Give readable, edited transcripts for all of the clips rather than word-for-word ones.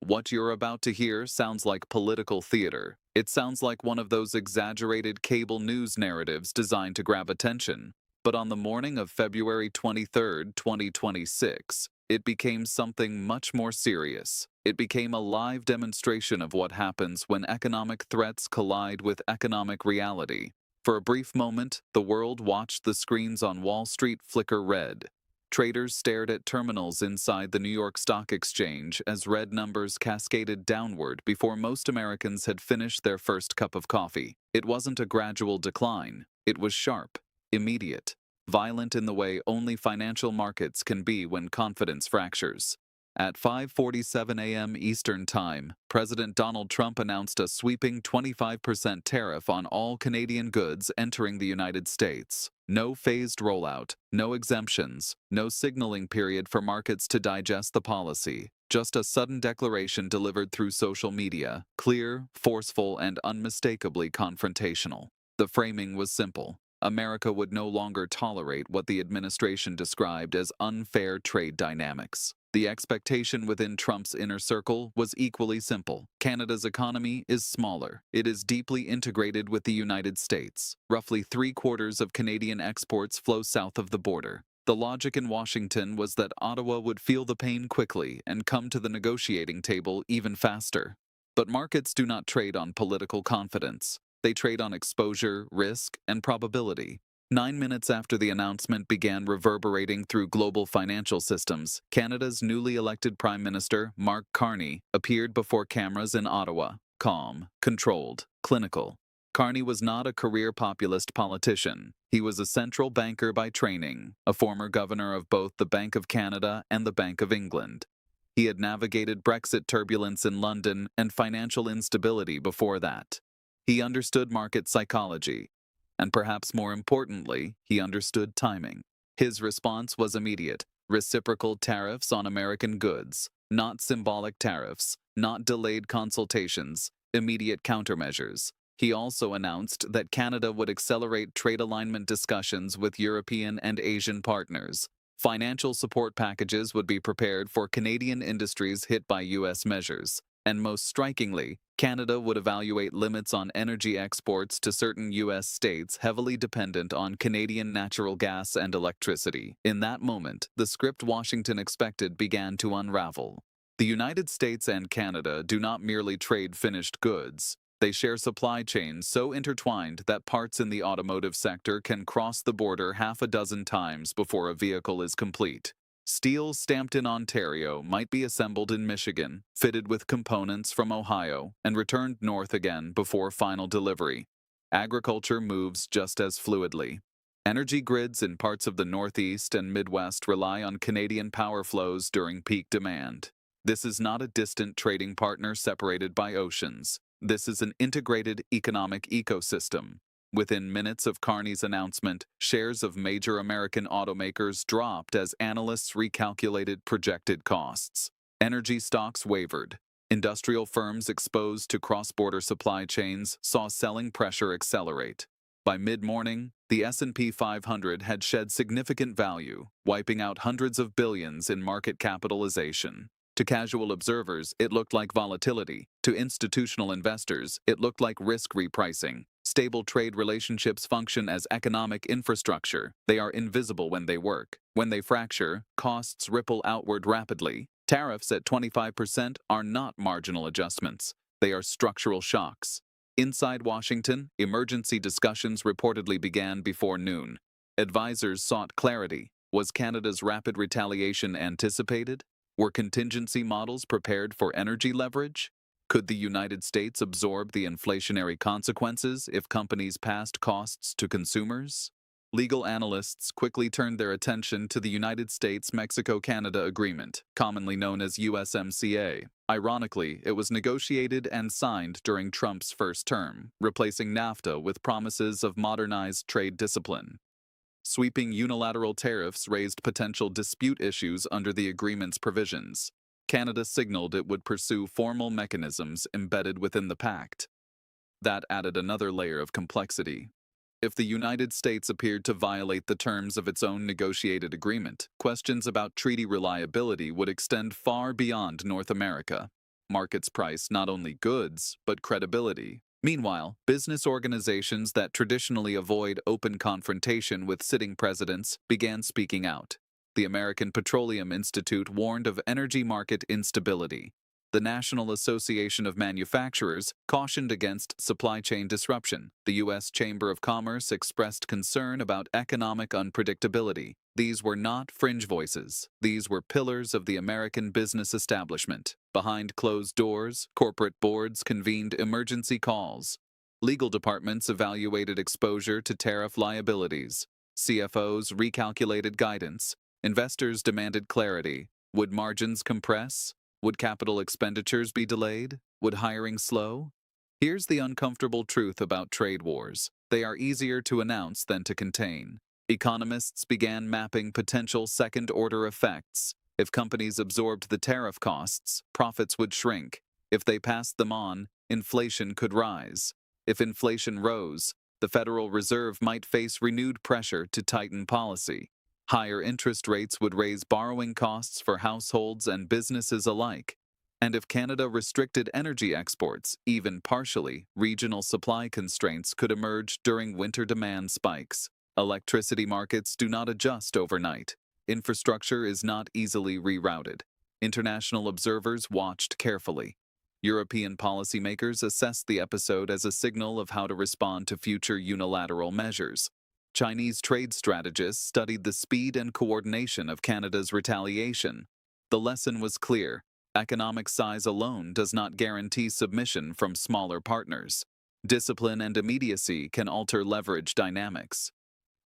What you're about to hear sounds like political theater. It sounds like one of those exaggerated cable news narratives designed to grab attention. But on the morning of February 23rd, 2026, it became something much more serious. It became a live demonstration of what happens when economic threats collide with economic reality. For a brief moment, the world watched the screens on Wall Street flicker red. Traders stared at terminals inside the New York Stock Exchange as red numbers cascaded downward before most Americans had finished their first cup of coffee. It wasn't a gradual decline. It was sharp, immediate, violent in the way only financial markets can be when confidence fractures. At 5:47 a.m. Eastern Time, President Donald Trump announced a sweeping 25% tariff on all Canadian goods entering the United States. No phased rollout, no exemptions, no signaling period for markets to digest the policy. Just a sudden declaration delivered through social media, clear, forceful, and unmistakably confrontational. The framing was simple. America would no longer tolerate what the administration described as unfair trade dynamics. The expectation within Trump's inner circle was equally simple. Canada's economy is smaller. It is deeply integrated with the United States. Roughly 3/4 of Canadian exports flow south of the border. The logic in Washington was that Ottawa would feel the pain quickly and come to the negotiating table even faster. But markets do not trade on political confidence. They trade on exposure, risk, and probability. 9 minutes after the announcement began reverberating through global financial systems, Canada's newly elected Prime Minister, Mark Carney, appeared before cameras in Ottawa, calm, controlled, clinical. Carney was not a career populist politician. He was a central banker by training, a former governor of both the Bank of Canada and the Bank of England. He had navigated Brexit turbulence in London and financial instability before that. He understood market psychology. And perhaps more importantly, he understood timing. His response was immediate: reciprocal tariffs on American goods, not symbolic tariffs, not delayed consultations, immediate countermeasures. He also announced that Canada would accelerate trade alignment discussions with European and Asian partners. Financial support packages would be prepared for Canadian industries hit by U.S. measures. And most strikingly, Canada would evaluate limits on energy exports to certain U.S. states heavily dependent on Canadian natural gas and electricity. In that moment, the script Washington expected began to unravel. The United States and Canada do not merely trade finished goods. They share supply chains so intertwined that parts in the automotive sector can cross the border half a dozen times before a vehicle is complete. Steel stamped in Ontario might be assembled in Michigan, fitted with components from Ohio, and returned north again before final delivery. Agriculture moves just as fluidly. Energy grids in parts of the Northeast and Midwest rely on Canadian power flows during peak demand. This is not a distant trading partner separated by oceans. This is an integrated economic ecosystem. Within minutes of Carney's announcement, shares of major American automakers dropped as analysts recalculated projected costs. Energy stocks wavered. Industrial firms exposed to cross-border supply chains saw selling pressure accelerate. By mid-morning, the S&P 500 had shed significant value, wiping out hundreds of billions in market capitalization. To casual observers, it looked like volatility. To institutional investors, it looked like risk repricing. Stable trade relationships function as economic infrastructure. They are invisible when they work. When they fracture, costs ripple outward rapidly. Tariffs at 25% are not marginal adjustments. They are structural shocks. Inside Washington, emergency discussions reportedly began before noon. Advisors sought clarity. Was Canada's rapid retaliation anticipated? Were contingency models prepared for energy leverage? Could the United States absorb the inflationary consequences if companies passed costs to consumers? Legal analysts quickly turned their attention to the United States-Mexico-Canada Agreement, commonly known as USMCA. Ironically, it was negotiated and signed during Trump's first term, replacing NAFTA with promises of modernized trade discipline. Sweeping unilateral tariffs raised potential dispute issues under the agreement's provisions. Canada signaled it would pursue formal mechanisms embedded within the pact. That added another layer of complexity. If the United States appeared to violate the terms of its own negotiated agreement, questions about treaty reliability would extend far beyond North America. Markets price not only goods, but credibility. Meanwhile, business organizations that traditionally avoid open confrontation with sitting presidents began speaking out. The American Petroleum Institute warned of energy market instability. The National Association of Manufacturers cautioned against supply chain disruption. The U.S. Chamber of Commerce expressed concern about economic unpredictability. These were not fringe voices. These were pillars of the American business establishment. Behind closed doors, corporate boards convened emergency calls. Legal departments evaluated exposure to tariff liabilities. CFOs recalculated guidance. Investors demanded clarity. Would margins compress? Would capital expenditures be delayed? Would hiring slow? Here's the uncomfortable truth about trade wars. They are easier to announce than to contain. Economists began mapping potential second-order effects. If companies absorbed the tariff costs, profits would shrink. If they passed them on, inflation could rise. If inflation rose, the Federal Reserve might face renewed pressure to tighten policy. Higher interest rates would raise borrowing costs for households and businesses alike. And if Canada restricted energy exports, even partially, regional supply constraints could emerge during winter demand spikes. Electricity markets do not adjust overnight. Infrastructure is not easily rerouted. International observers watched carefully. European policymakers assessed the episode as a signal of how to respond to future unilateral measures. Chinese trade strategists studied the speed and coordination of Canada's retaliation. The lesson was clear. Economic size alone does not guarantee submission from smaller partners. Discipline and immediacy can alter leverage dynamics.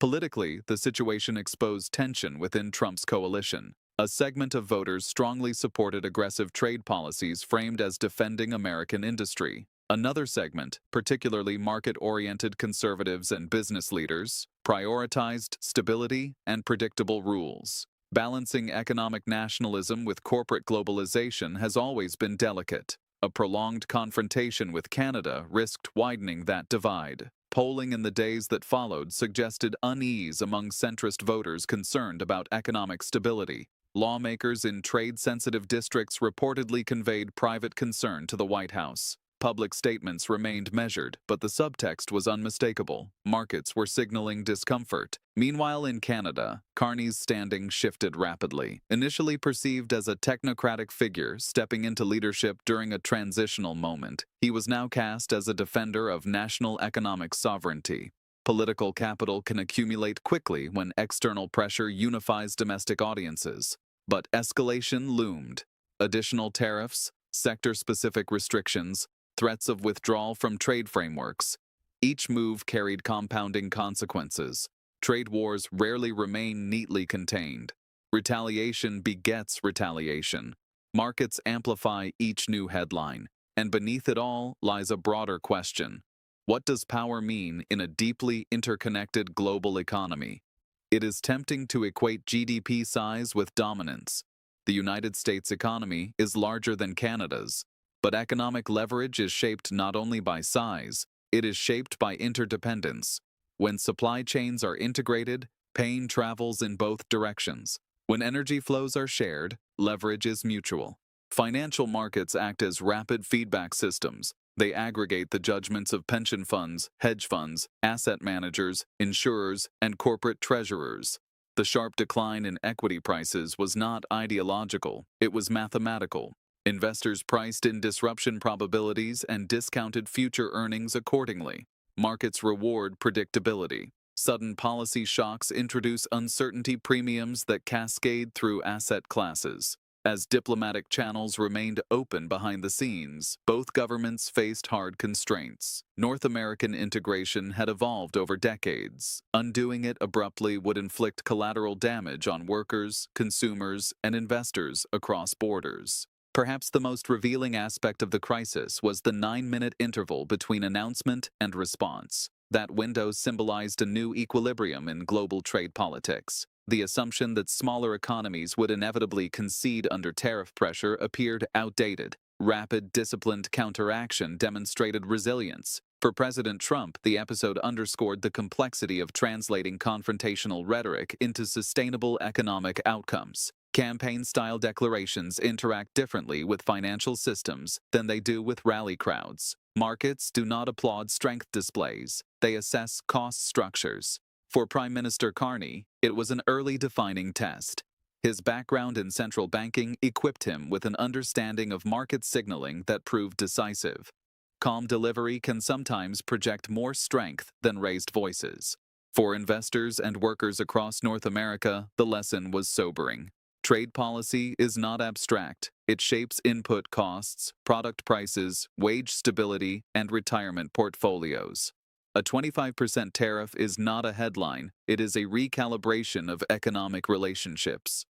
Politically, the situation exposed tension within Trump's coalition. A segment of voters strongly supported aggressive trade policies framed as defending American industry. Another segment, particularly market-oriented conservatives and business leaders, prioritized stability and predictable rules. Balancing economic nationalism with corporate globalization has always been delicate. A prolonged confrontation with Canada risked widening that divide. Polling in the days that followed suggested unease among centrist voters concerned about economic stability. Lawmakers in trade-sensitive districts reportedly conveyed private concern to the White House. Public statements remained measured, but the subtext was unmistakable. Markets were signaling discomfort. Meanwhile, in Canada, Carney's standing shifted rapidly. Initially perceived as a technocratic figure stepping into leadership during a transitional moment, he was now cast as a defender of national economic sovereignty. Political capital can accumulate quickly when external pressure unifies domestic audiences. But escalation loomed. Additional tariffs, sector-specific restrictions, threats of withdrawal from trade frameworks. Each move carried compounding consequences. Trade wars rarely remain neatly contained. Retaliation begets retaliation. Markets amplify each new headline. And beneath it all lies a broader question. What does power mean in a deeply interconnected global economy? It is tempting to equate GDP size with dominance. The United States economy is larger than Canada's. But economic leverage is shaped not only by size, it is shaped by interdependence. When supply chains are integrated, pain travels in both directions. When energy flows are shared, leverage is mutual. Financial markets act as rapid feedback systems. They aggregate the judgments of pension funds, hedge funds, asset managers, insurers, and corporate treasurers. The sharp decline in equity prices was not ideological, it was mathematical. Investors priced in disruption probabilities and discounted future earnings accordingly. Markets reward predictability. Sudden policy shocks introduce uncertainty premiums that cascade through asset classes. As diplomatic channels remained open behind the scenes, both governments faced hard constraints. North American integration had evolved over decades. Undoing it abruptly would inflict collateral damage on workers, consumers, and investors across borders. Perhaps the most revealing aspect of the crisis was the 9-minute interval between announcement and response. That window symbolized a new equilibrium in global trade politics. The assumption that smaller economies would inevitably concede under tariff pressure appeared outdated. Rapid, disciplined counteraction demonstrated resilience. For President Trump, the episode underscored the complexity of translating confrontational rhetoric into sustainable economic outcomes. Campaign-style declarations interact differently with financial systems than they do with rally crowds. Markets do not applaud strength displays. They assess cost structures. For Prime Minister Carney, it was an early defining test. His background in central banking equipped him with an understanding of market signaling that proved decisive. Calm delivery can sometimes project more strength than raised voices. For investors and workers across North America, the lesson was sobering. Trade policy is not abstract. It shapes input costs, product prices, wage stability, and retirement portfolios. A 25% tariff is not a headline, it is a recalibration of economic relationships.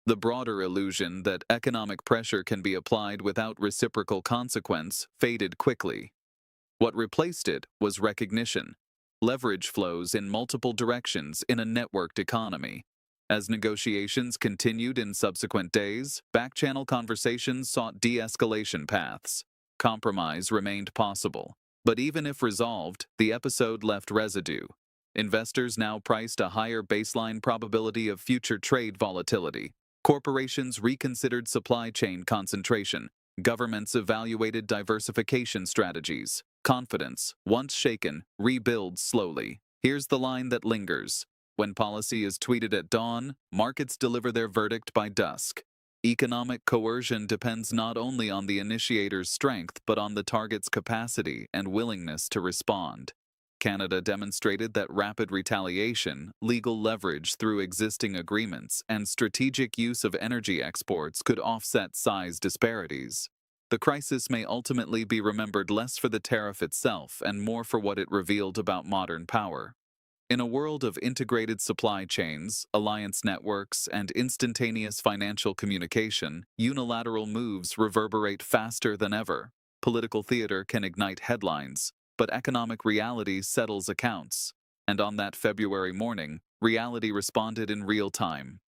The broader illusion that economic pressure can be applied without reciprocal consequence faded quickly. What replaced it was recognition. Leverage flows in multiple directions in a networked economy. As negotiations continued in subsequent days, back-channel conversations sought de-escalation paths. Compromise remained possible. But even if resolved, the episode left residue. Investors now priced a higher baseline probability of future trade volatility. Corporations reconsidered supply chain concentration. Governments evaluated diversification strategies. Confidence, once shaken, rebuilds slowly. Here's the line that lingers. When policy is tweeted at dawn, markets deliver their verdict by dusk. Economic coercion depends not only on the initiator's strength but on the target's capacity and willingness to respond. Canada demonstrated that rapid retaliation, legal leverage through existing agreements, and strategic use of energy exports could offset size disparities. The crisis may ultimately be remembered less for the tariff itself and more for what it revealed about modern power. In a world of integrated supply chains, alliance networks, and instantaneous financial communication, unilateral moves reverberate faster than ever. Political theater can ignite headlines, but economic reality settles accounts. And on that February morning, reality responded in real time.